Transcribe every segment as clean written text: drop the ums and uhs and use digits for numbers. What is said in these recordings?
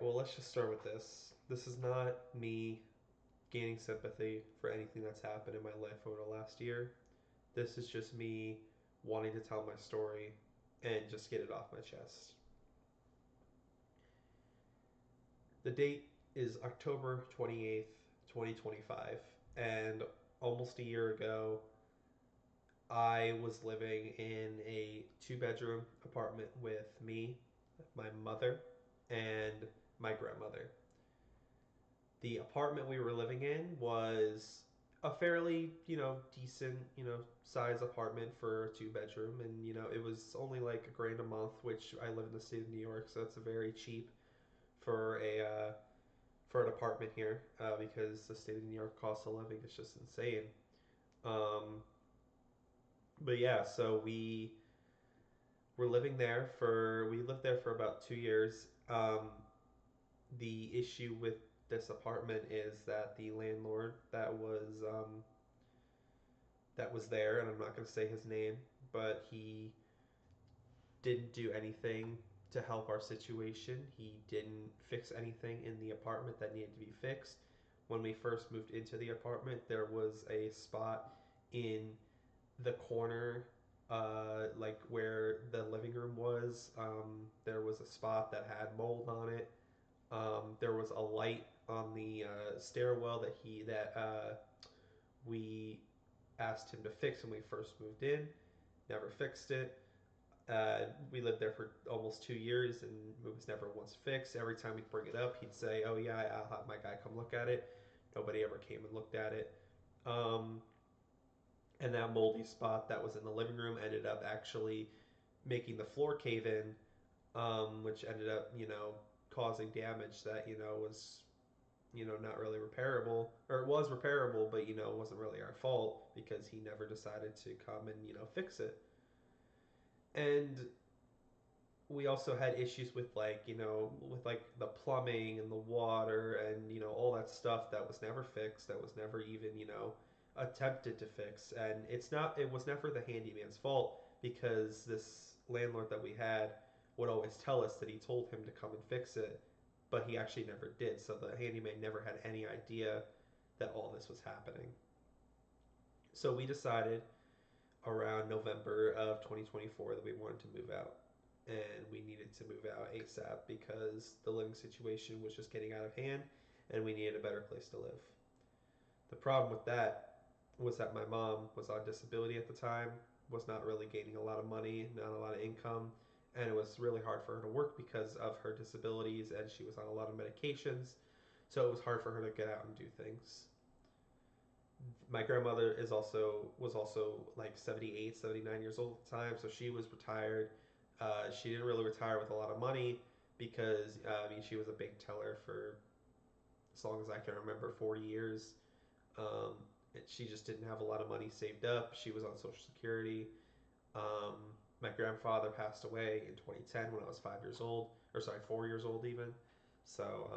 well, let's just start with this. This is not me gaining sympathy for anything that's happened in my life over the last year. This is just me wanting to tell my story and just get it off my chest. The date is October 28th, 2025, and almost a year ago, I was living in a two-bedroom apartment with me, my mother, and my grandmother. The apartment we were living in was a fairly, decent, size apartment for a two-bedroom, and it was only like $1,000 a month, which I live in the state of New York, so that's very cheap for a for an apartment here, because the state of New York cost of living is just insane. Um, but yeah, so we lived there for about 2 years. The issue with this apartment is that the landlord that was there, and I'm not going to say his name, but he didn't do anything to help our situation. He didn't fix anything in the apartment that needed to be fixed. When we first moved into the apartment, there was a spot in the corner, like where the living room was. There was a spot that had mold on it. There was a light on the stairwell that we asked him to fix when we first moved in. Never fixed it. We lived there for almost 2 years, and it was never once fixed. Every time we'd bring it up, he'd say, "Oh yeah, I'll have my guy come look at it." Nobody ever came and looked at it. Um, and that moldy spot that was in the living room ended up actually making the floor cave in, which ended up, causing damage that was not really repairable, or it was repairable, but it wasn't really our fault because he never decided to come and fix it. And we also had issues with with the plumbing and the water and all that stuff that was never fixed, that was never even attempted to fix. And it was never the handyman's fault, because this landlord that we had would always tell us that he told him to come and fix it, but he actually never did. So the handyman never had any idea that all this was happening. So we decided around November of 2024 that we wanted to move out. And we needed to move out ASAP because the living situation was just getting out of hand, and we needed a better place to live. The problem with that was that my mom was on disability at the time, was not really gaining a lot of money, not a lot of income, and it was really hard for her to work because of her disabilities, and she was on a lot of medications. So it was hard for her to get out and do things. My grandmother was also like 78, 79 years old at the time, so she was retired. She didn't really retire with a lot of money because I mean, she was a bank teller for as long as I can remember, 40 years. She just didn't have a lot of money saved up. She was on Social Security. My grandfather passed away in 2010 when I was 5 years old, or sorry, 4 years old even. So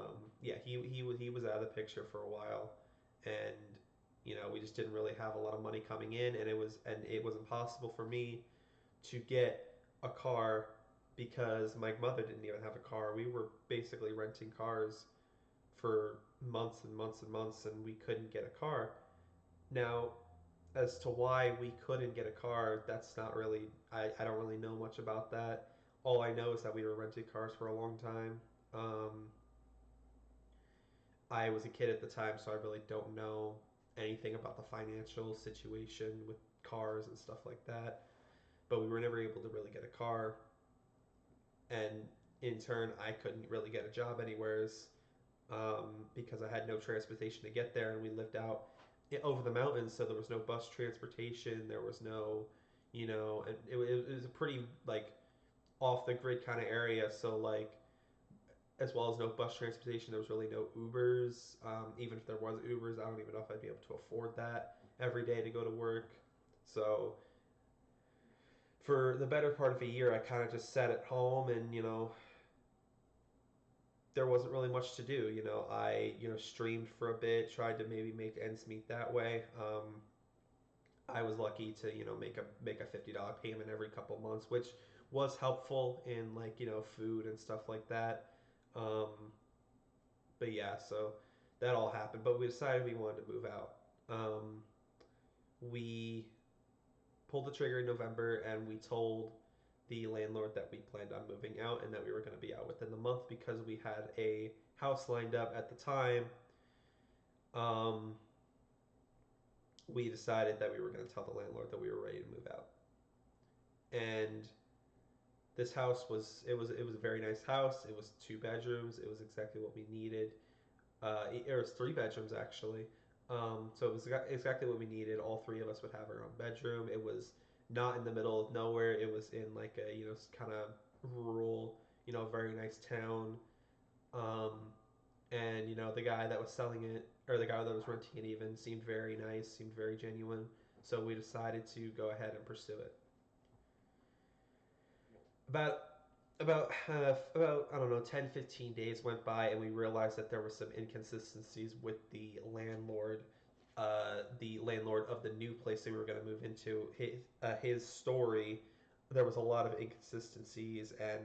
yeah, he was out of the picture for a while, and we just didn't really have a lot of money coming in, and it was impossible for me to get a car because my mother didn't even have a car. We were basically renting cars for months and months and months, and we couldn't get a car. Now, as to why we couldn't get a car, that's not really, I don't really know much about that. All I know is that we were renting cars for a long time. I was a kid at the time, so I really don't know anything about the financial situation with cars and stuff like that. But we were never able to really get a car, and in turn, I couldn't really get a job anywheres, because I had no transportation to get there, and we lived out over the mountains, so there was no bus transportation. There was no, it was a pretty like off the grid kind of area. So like, as well as no bus transportation, there was really no Ubers. Even if there was Ubers, I don't even know if I'd be able to afford that every day to go to work. So for the better part of a year, I kind of just sat at home, and there wasn't really much to do. I streamed for a bit, tried to maybe make ends meet that way. I was lucky to make a $50 payment every couple months, which was helpful in like food and stuff like that. But yeah, so that all happened. But we decided we wanted to move out. Um, we pulled the trigger in November, and we told the landlord that we planned on moving out and that we were going to be out within the month because we had a house lined up at the time. Um, we decided that we were going to tell the landlord that we were ready to move out. And this house was a very nice house. It was 2 bedrooms. It was exactly what we needed. It was 3 bedrooms actually. So it was exactly what we needed. All three of us would have our own bedroom. It was not in the middle of nowhere. It was in like a kind of rural, very nice town. Um, and the guy that was selling it, or the guy that was renting it even, seemed very nice, seemed very genuine. So we decided to go ahead and pursue it. About about I don't know 10-15 days went by, and we realized that there were some inconsistencies with the landlord of the new place that we were going to move into. His story, there was a lot of inconsistencies, and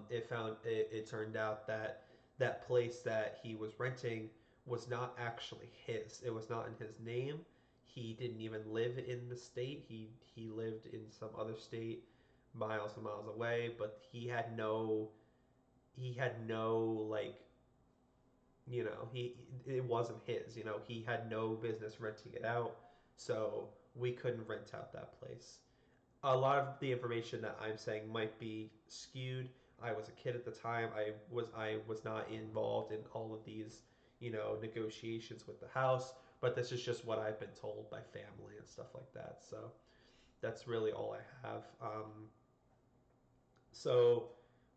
it turned out that that place that he was renting was not actually his. It was not in his name. He didn't even live in the state. He lived in some other state, miles and miles away. But he had no like he it wasn't his. He had no business renting it out. So we couldn't rent out that place. A lot of the information that I'm saying might be skewed. I was a kid at the time. I was not involved in all of these, negotiations with the house, but this is just what I've been told by family and stuff like that. So that's really all I have. So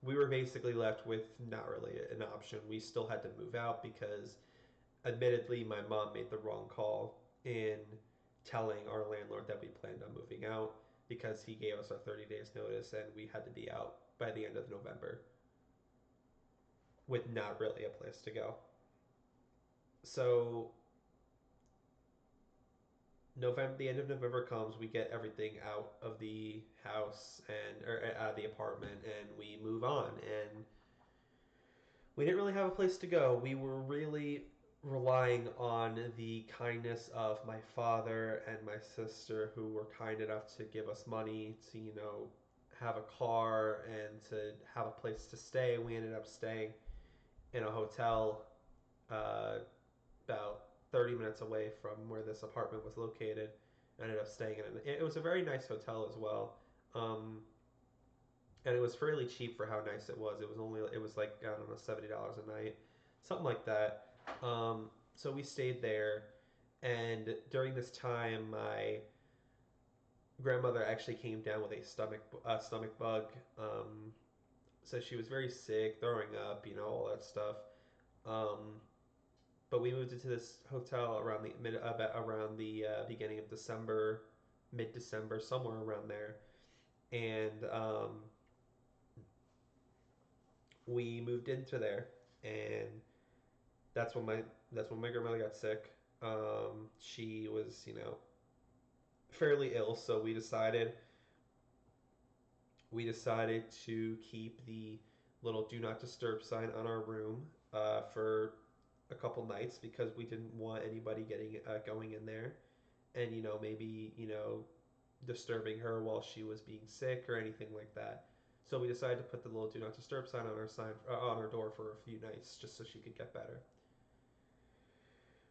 we were basically left with not really an option. We still had to move out because, admittedly, my mom made the wrong call in telling our landlord that we planned on moving out because he gave us our 30 days notice and we had to be out by the end of November with not really a place to go. So the end of November comes, we get everything out of the house and or out of the apartment, and we move on. And we didn't really have a place to go. We were really relying on the kindness of my father and my sister, who were kind enough to give us money to, have a car and to have a place to stay. We ended up staying in a hotel uh, about 30 minutes away from where this apartment was located. I ended up staying in it. It was a very nice hotel as well. Um, and it was fairly cheap for how nice it was. It was like I don't know $70 a night, something like that. So we stayed there, and during this time, my grandmother actually came down with a stomach bug. So she was very sick, throwing up, all that stuff. Um, but we moved into this hotel around the beginning of December, mid December, somewhere around there, and we moved into there, and that's when my grandmother got sick. She was fairly ill, so we decided to keep the little do not disturb sign on our room for a couple nights because we didn't want anybody getting going in there and maybe disturbing her while she was being sick or anything like that. So we decided to put the little do not disturb sign on our door for a few nights just so she could get better.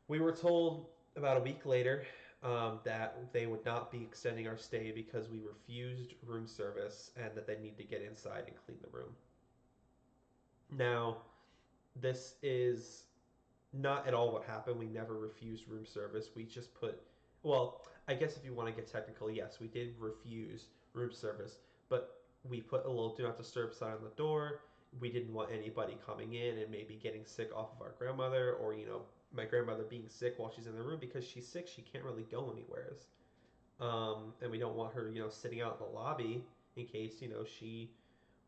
We were told about a week later that they would not be extending our stay because we refused room service and that they need to get inside and clean the room. Now, this is not at all what happened. We never refused room service. We just well, I guess if you want to get technical, yes, we did refuse room service, but we put a little do not disturb sign on the door. We didn't want anybody coming in and maybe getting sick off of our grandmother or, my grandmother being sick while she's in the room because she's sick. She can't really go anywhere. And we don't want her, sitting out in the lobby in case, she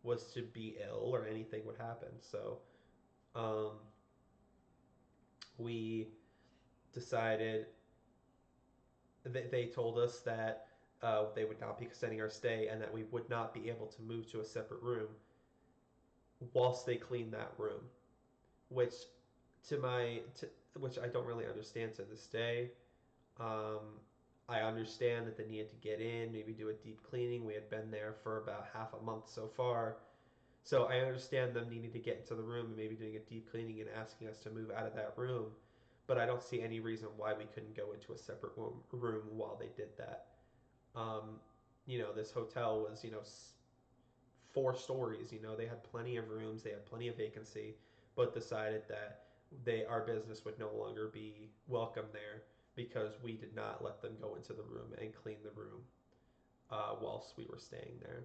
was to be ill or anything would happen. So, um, we decided they told us that they would not be extending our stay and that we would not be able to move to a separate room whilst they cleaned that room. which which I don't really understand to this day. Um, I understand that they needed to get in, maybe do a deep cleaning. We had been there for about half a month so far. So I understand them needing to get into the room and maybe doing a deep cleaning and asking us to move out of that room. But I don't see any reason why we couldn't go into a separate room while they did that. Um, this hotel was, 4 stories. They had plenty of rooms, they had plenty of vacancy, but decided that our business would no longer be welcome there because we did not let them go into the room and clean the room whilst we were staying there.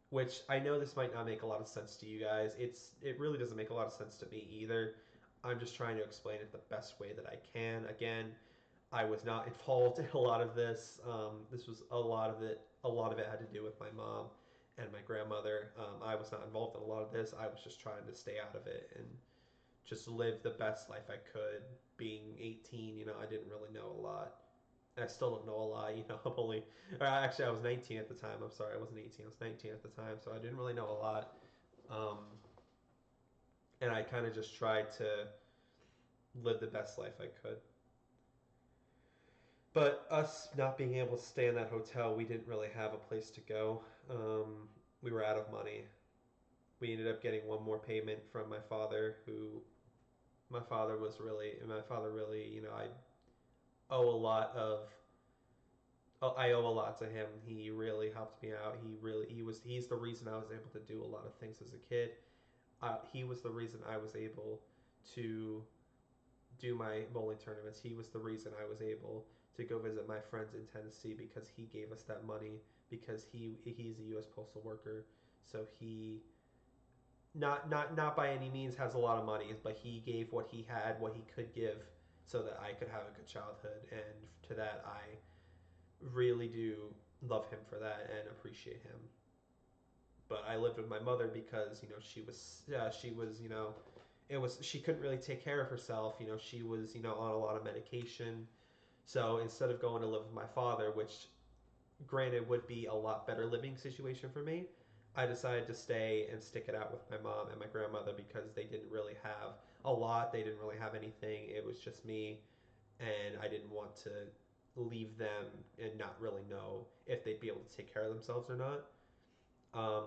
Which I know this might not make a lot of sense to you guys. It really doesn't make a lot of sense to me either. I'm just trying to explain it the best way that I can. Again, I was not involved in a lot of this. This was a lot of it. A lot of it had to do with my mom and my grandmother. I was not involved in a lot of this. I was just trying to stay out of it and just live the best life I could. Being 18, I didn't really know a lot. I still don't know a lot. I'm only, or actually, I was 19 at the time. I'm sorry, I wasn't 18. I was 19 at the time, so I didn't really know a lot. Um, and I kind of just tried to live the best life I could. But us not being able to stay in that hotel, we didn't really have a place to go. We were out of money. We ended up getting one more payment from my father, who my father really, I owe a lot of, oh, I owe a lot to him. He really helped me out. He's the reason I was able to do a lot of things as a kid. He was the reason I was able to do my bowling tournaments. He was the reason I was able to go visit my friends in Tennessee because he gave us that money because he's a U.S. postal worker. So he not by any means has a lot of money, but he gave what he had, what he could give, so that I could have a good childhood. And to that, I really do love him for that and appreciate him. But I lived with my mother because she was it was she couldn't really take care of herself. She was on a lot of medication. So instead of going to live with my father, which granted would be a lot better living situation for me, I decided to stay and stick it out with my mom and my grandmother because they didn't really have a lot. They didn't really have anything. It was just me, and I didn't want to leave them and not really know if they'd be able to take care of themselves or not. Um,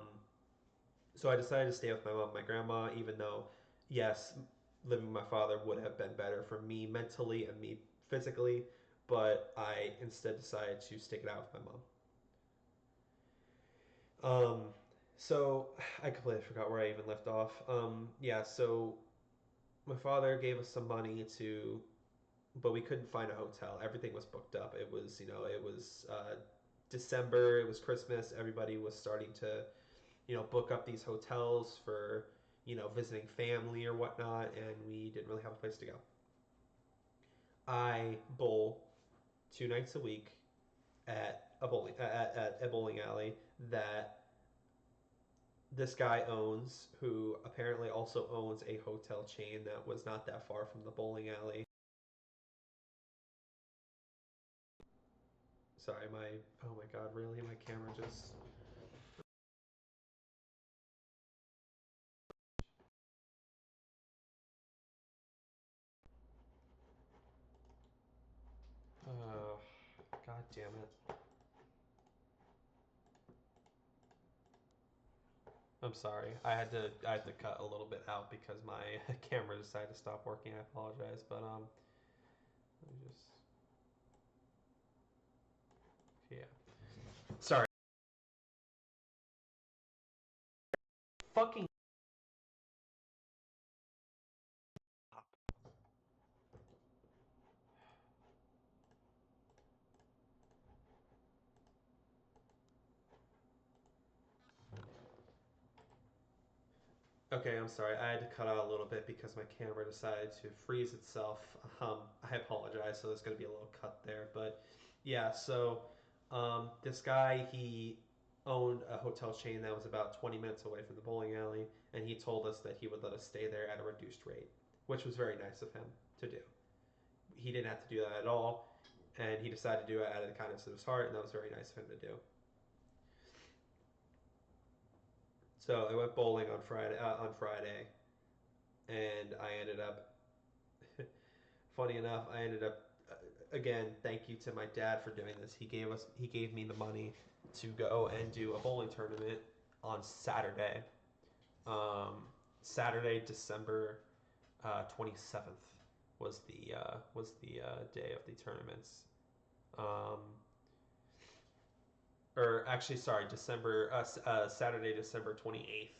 so I decided to stay with my mom and my grandma, even though, yes, living with my father would have been better for me mentally and me physically, but I instead decided to stick it out with my mom. So I completely forgot where I even left off. Yeah, so my father gave us some money to, but we couldn't find a hotel. Everything was booked up. It was December. It was Christmas. Everybody was starting to book up these hotels for, visiting family or whatnot, and we didn't really have a place to go. I bowl 2 nights a week at a bowling alley that this guy owns, who apparently also owns a hotel chain that was not that far from the bowling alley. Sorry, oh my god, really? My camera just. Uh, God damn it. I'm sorry. I had to cut a little bit out because my camera decided to stop working. I apologize, but let me just yeah. Sorry. Fucking. Okay, I'm sorry. I had to cut out a little bit because my camera decided to freeze itself. I apologize. So there's going to be a little cut there, but yeah. So this guy, he owned a hotel chain that was about 20 minutes away from the bowling alley, and he told us that he would let us stay there at a reduced rate, which was very nice of him to do. He didn't have to do that at all, and he decided to do it out of the kindness of his heart, and that was very nice of him to do. So I went bowling on Friday. and I ended up, funny enough, I ended up, again, thank you to my dad for doing this. He gave me the money to go and do a bowling tournament on Saturday. Um, Saturday, December 27th was the day of the tournaments. Um, or actually, sorry, Saturday, December 28th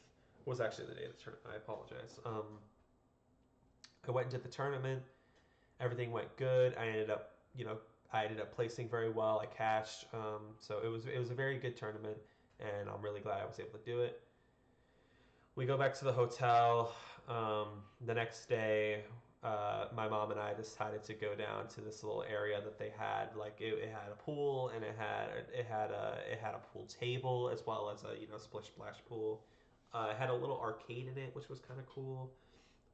was actually the day of the tournament. I apologize. I went into the tournament. Everything went good. I ended up placing very well. I cashed. So it was a very good tournament, and I'm really glad I was able to do it. We go back to the hotel. The next day, my mom and I decided to go down to this little area that they had. Like it had a pool, and it had a pool table as well as a splish splash pool. It had a little arcade in it, which was kind of cool.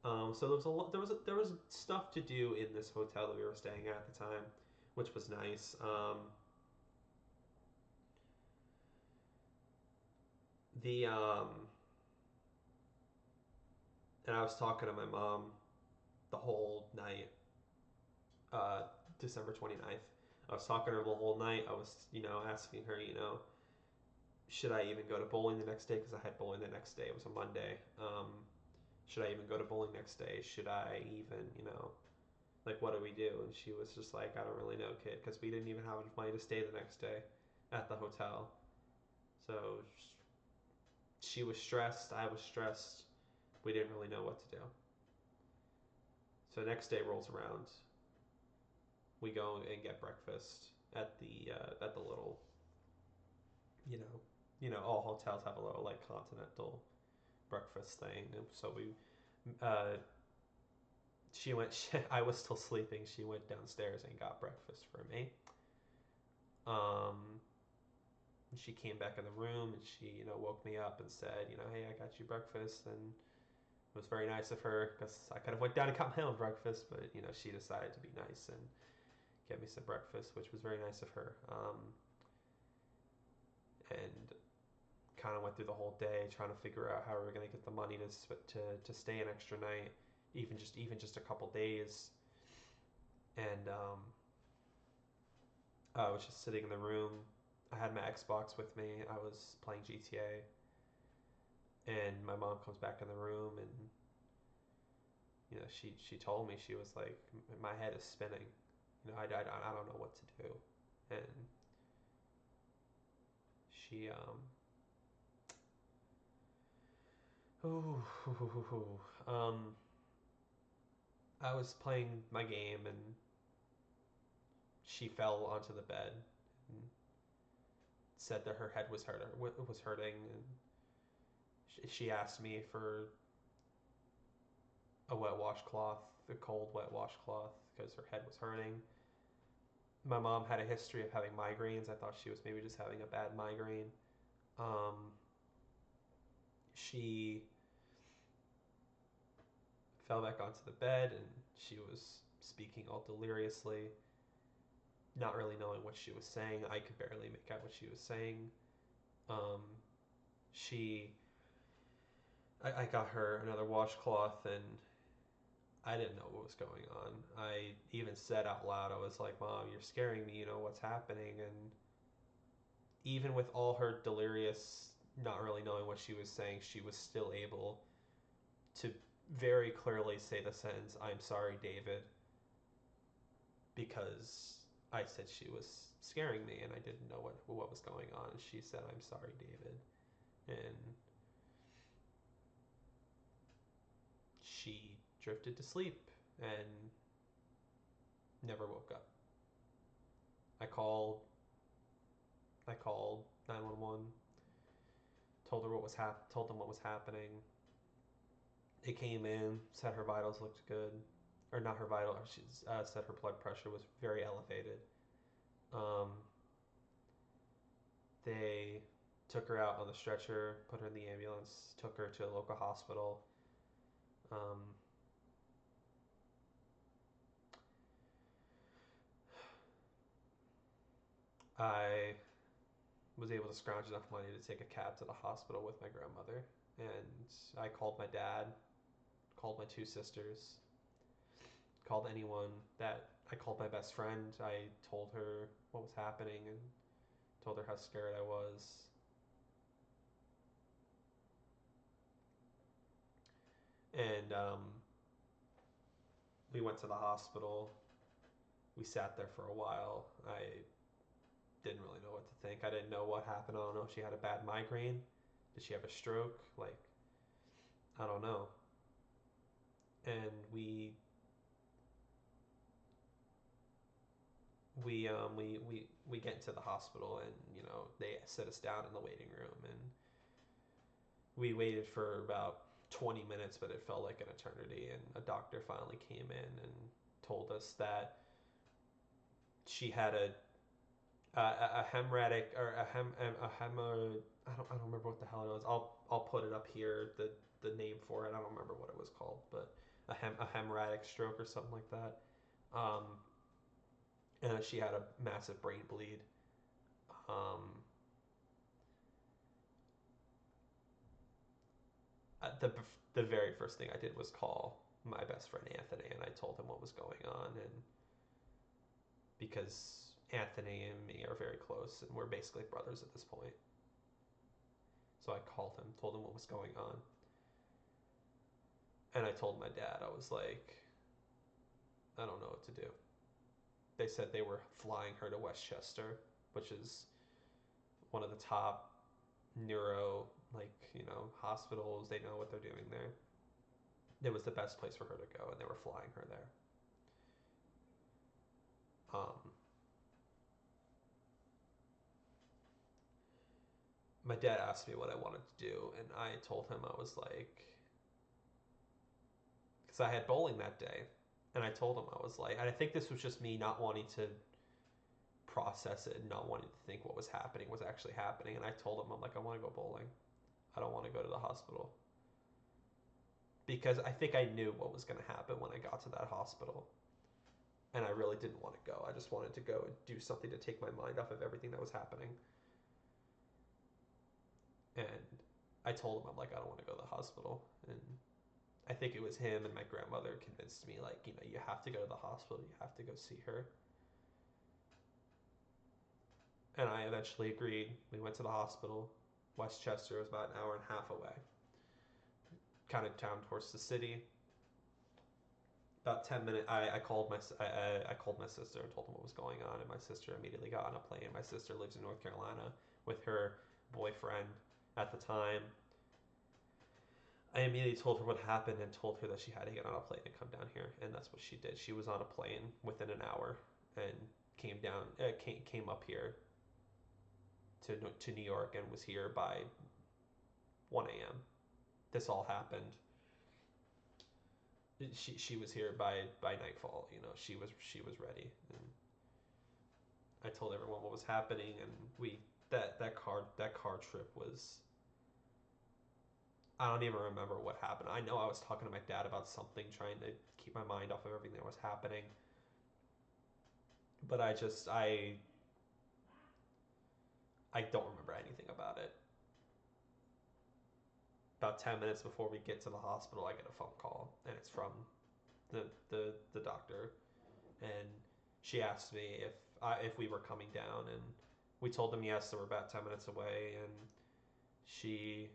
So there was a lot, there was stuff to do in this hotel that we were staying at the time, which was nice. The And I was talking to my mom the whole night, uh, December 29th. I was talking to her the whole night. I was, asking her, should I even go to bowling the next day? Because I had bowling the next day. It was a Monday. Should I even go to bowling next day? Should I even, like, what do we do? And she was just like, I don't really know, kid, because we didn't even have enough money to stay the next day at the hotel. So she was stressed. I was stressed. We didn't really know what to do. So next day rolls around. We go and get breakfast at the little, you know, all hotels have a little like continental breakfast thing. And so uh, she went. I was still sleeping. She went downstairs and got breakfast for me. Um, she came back in the room and she, woke me up and said, hey, I got you breakfast, and it was very nice of her because I could have went down and got my own breakfast, but she decided to be nice and get me some breakfast, which was very nice of her. And kind of went through the whole day trying to figure out how we were going to get the money to stay an extra night, even just a couple days. And I was just sitting in the room. I had my Xbox with me. I was playing GTA, and my mom comes back in the room, and she told me, she was like, my head is spinning. I don't know what to do, and she ooh, I was playing my game, and she fell onto the bed and said that her head was hurting, and she asked me for a wet washcloth, a cold wet washcloth, because her head was hurting. My mom had a history of having migraines. I thought she was maybe just having a bad migraine. Um, she fell back onto the bed, and she was speaking all deliriously, not really knowing what she was saying. I could barely make out what she was saying. Um, she I got her another washcloth, and I didn't know what was going on. I even said out loud, I was like, Mom, you're scaring me, what's happening? And even with all her delirious, not really knowing what she was saying, she was still able to very clearly say the sentence, I'm sorry, David, because I said she was scaring me and I didn't know what was going on. She said, I'm sorry, David. And she drifted to sleep and never woke up. I called I called 911, told them what was happening. They came in, said her vitals looked good, or not her vital. She said her blood pressure was very elevated. Um, they took her out on the stretcher, put her in the ambulance, took her to a local hospital. Um, I was able to scrounge enough money to take a cab to the hospital with my grandmother, and I called my dad, called my two sisters, called anyone that I called my best friend. I told her what was happening and told her how scared I was. And we went to the hospital. We sat there for a while. I didn't really know what to think. I didn't know what happened. I don't know if she had a bad migraine. Did she have a stroke? Like, I don't know. And we get into the hospital, and they sit us down in the waiting room, and we waited for about 20 minutes, but it felt like an eternity. And a doctor finally came in and told us that she had a hemorrhagic or a hemorrhage. I don't remember what the hell it was. I'll put it up here, the name for it. I don't remember what it was called, but a hemorrhagic stroke or something like that. Um, and she had a massive brain bleed. Um, the the very first thing I did was call my best friend Anthony, and I told him what was going on, and because Anthony and me are very close, and we're basically brothers at this point. So I called him, told him what was going on, and I told my dad, I was like, I don't know what to do. They said they were flying her to Westchester, which is one of the top neuro, hospitals. They know what they're doing there. It was the best place for her to go, and they were flying her there. Um, my dad asked me what I wanted to do, and I told him I was like, because I had bowling that day, and I told him I was like, and I think this was just me not wanting to process it and not wanting to think what was happening was actually happening. And I told him, I'm like, I want to go bowling. I don't want to go to the hospital. Because I think I knew what was going to happen when I got to that hospital. And I really didn't want to go. I just wanted to go and do something to take my mind off of everything that was happening. And I told him, I'm like, I don't want to go to the hospital. And I think it was him and my grandmother convinced me, like, you have to go to the hospital. You have to go see her. And I eventually agreed. We went to the hospital. Westchester was about an hour and a half away, kind of down towards the city. About 10 minutes, I called my sister and told them what was going on, and my sister immediately got on a plane. My sister lives in North Carolina with her boyfriend at the time. I immediately told her what happened and told her that she had to get on a plane and come down here, and that's what she did. She was on a plane within an hour and came up here to New York and was here by 1 a.m. This all happened. She was here by nightfall. She was ready. And I told everyone what was happening, and we that car trip was. I don't even remember what happened. I know I was talking to my dad about something, trying to keep my mind off of everything that was happening. But I don't remember anything about it. About 10 minutes before we get to the hospital, I get a phone call, and it's from the doctor, and she asked me if we were coming down, and we told them yes, so we're about 10 minutes away, and she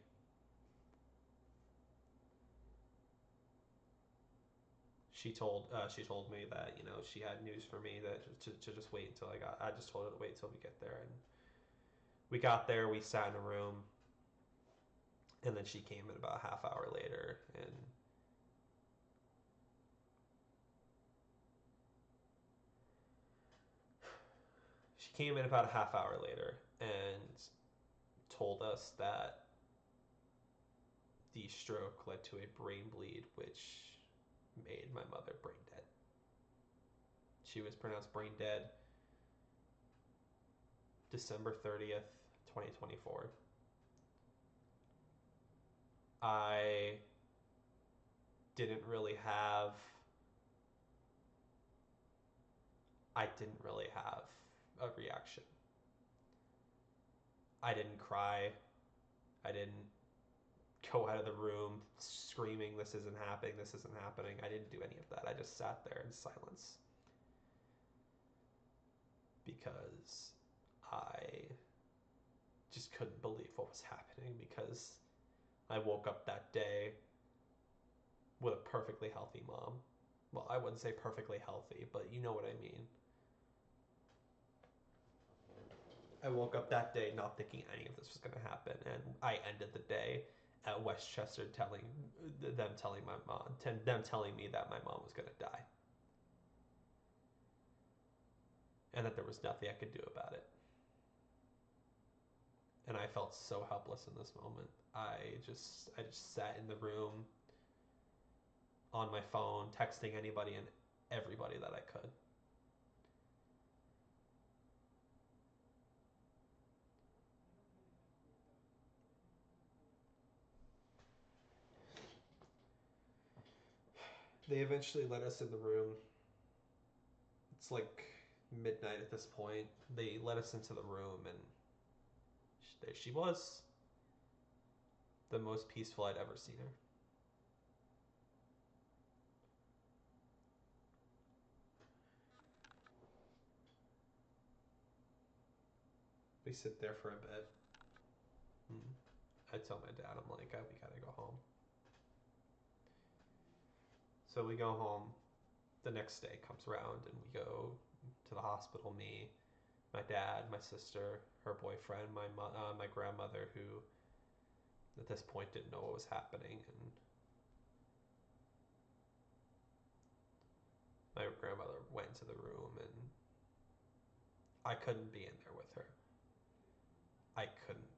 she told me that she had news for me, that to just wait until I just told her to wait until we get there, and we got there, we sat in a room, and then she came in about a half hour later, and she came in about a half hour later and told us that the stroke led to a brain bleed, which made my mother brain dead. She was pronounced brain dead December 30th, 2024. I didn't really have I didn't really have a reaction. I didn't cry. I didn't go out of the room screaming, this isn't happening, this isn't happening. I didn't do any of that. I just sat there in silence because I just couldn't believe what was happening, because I woke up that day with a perfectly healthy mom. Well, I wouldn't say perfectly healthy, but you know what I mean. I woke up that day not thinking any of this was going to happen, and I ended the day at Westchester telling my mom, them telling me that my mom was going to die, and that there was nothing I could do about it. And I felt so helpless in this moment. I just sat in the room on my phone, texting anybody and everybody that I could. They eventually let us in the room. It's like midnight at this point. They let us into the room, and there she was. The most peaceful I'd ever seen her. We sit there for a bit. I tell my dad, I'm like, oh, we gotta go home. So we go home. The next day comes around, and we go to the hospital. Me, my dad, my sister, her boyfriend, my grandmother, who at this point didn't know what was happening, and my grandmother went to the room, and I couldn't be in there with her. I couldn't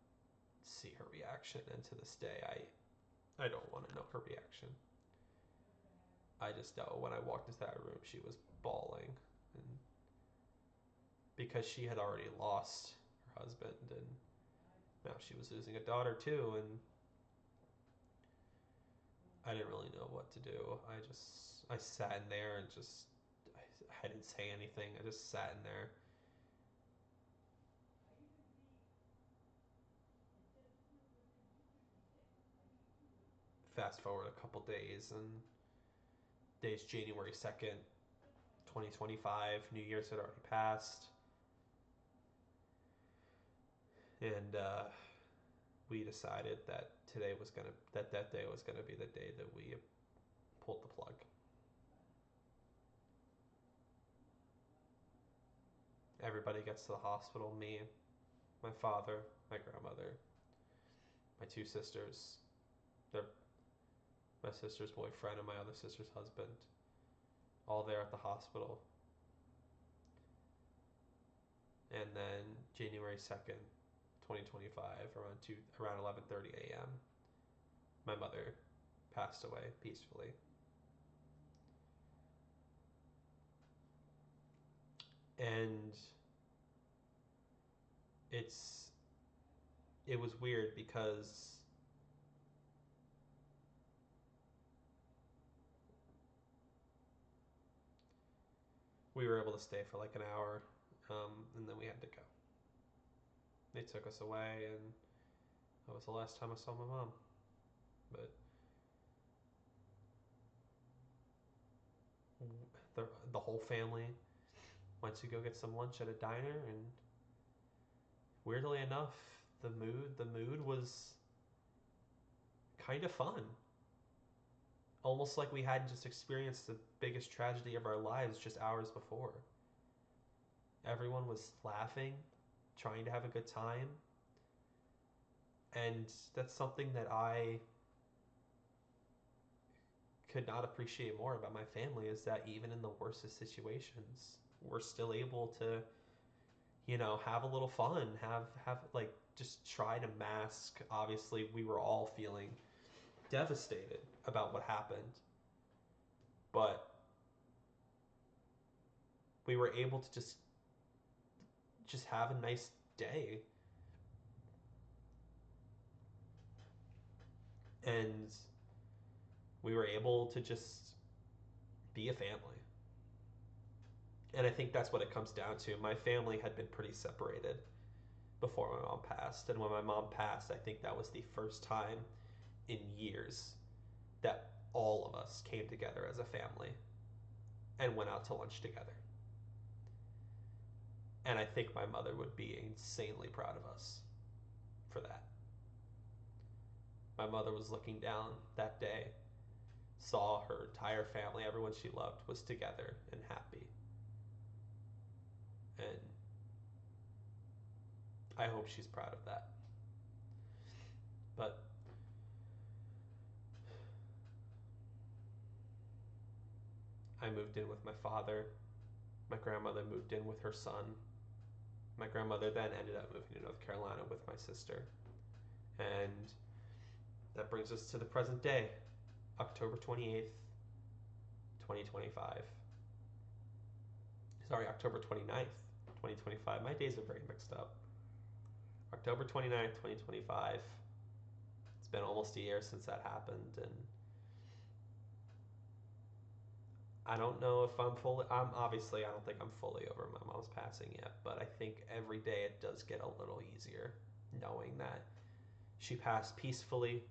see her reaction, and to this day, I don't want to know her reaction. I just know when I walked into that room, she was bawling, and because she had already lost her husband, and now she was losing a daughter too, and I didn't really know what to do. I sat in there and I didn't say anything. I just sat in there. Fast forward a couple days, and days January 2nd, 2025, New Year's had already passed, and we decided that that day was gonna be the day that we pulled the plug. Everybody gets to the hospital. Me, my father, my grandmother, my two sisters, their my sister's boyfriend, and my other sister's husband, all there at the hospital. And then January 2nd, 2025, around 11:30 a.m., my mother passed away peacefully. And it's it was weird because we were able to stay for like an hour, and then we had to go. They took us away, and that was the last time I saw my mom. But the whole family went to go get some lunch at a diner, and weirdly enough, the mood was kind of fun. Almost like we had just experienced the biggest tragedy of our lives just hours before. Everyone was laughing, trying to have a good time. And that's something that I could not appreciate more about my family, is that even in the worstest situations, we're still able to, have a little fun, have like just try to mask. Obviously, we were all feeling devastated about what happened, but we were able to just have a nice day, and we were able to just be a family. And I think that's what it comes down to. My family had been pretty separated before my mom passed, and when my mom passed, I think that was the first time in years that all of us came together as a family and went out to lunch together. And I think my mother would be insanely proud of us for that. My mother was looking down that day, saw her entire family, everyone she loved, was together and happy. And I hope she's proud of that. But I moved in with my father. My grandmother moved in with her son. My grandmother then ended up moving to North Carolina with my sister. And that brings us to the present day, October 28th, 2025. Sorry, October 29th, 2025. My days are very mixed up. October 29th, 2025. It's been almost a year since that happened, and I don't know if I'm fully. I don't think I'm fully over my mom's passing yet, but I think every day it does get a little easier knowing that she passed peacefully,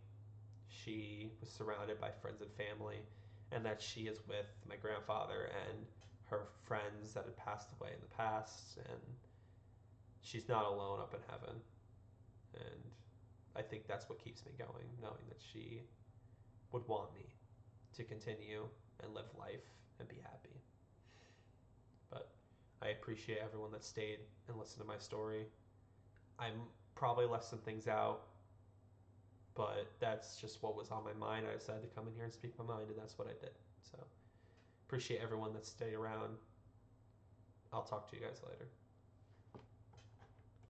she was surrounded by friends and family, and that she is with my grandfather and her friends that had passed away in the past, and she's not alone up in heaven. And I think that's what keeps me going, knowing that she would want me to continue and live life and be happy. But I appreciate everyone that stayed and listened to my story. I'm probably left some things out, but that's just what was on my mind. I decided to come in here and speak my mind, and that's what I did. So appreciate everyone that stayed around. I'll talk to you guys later.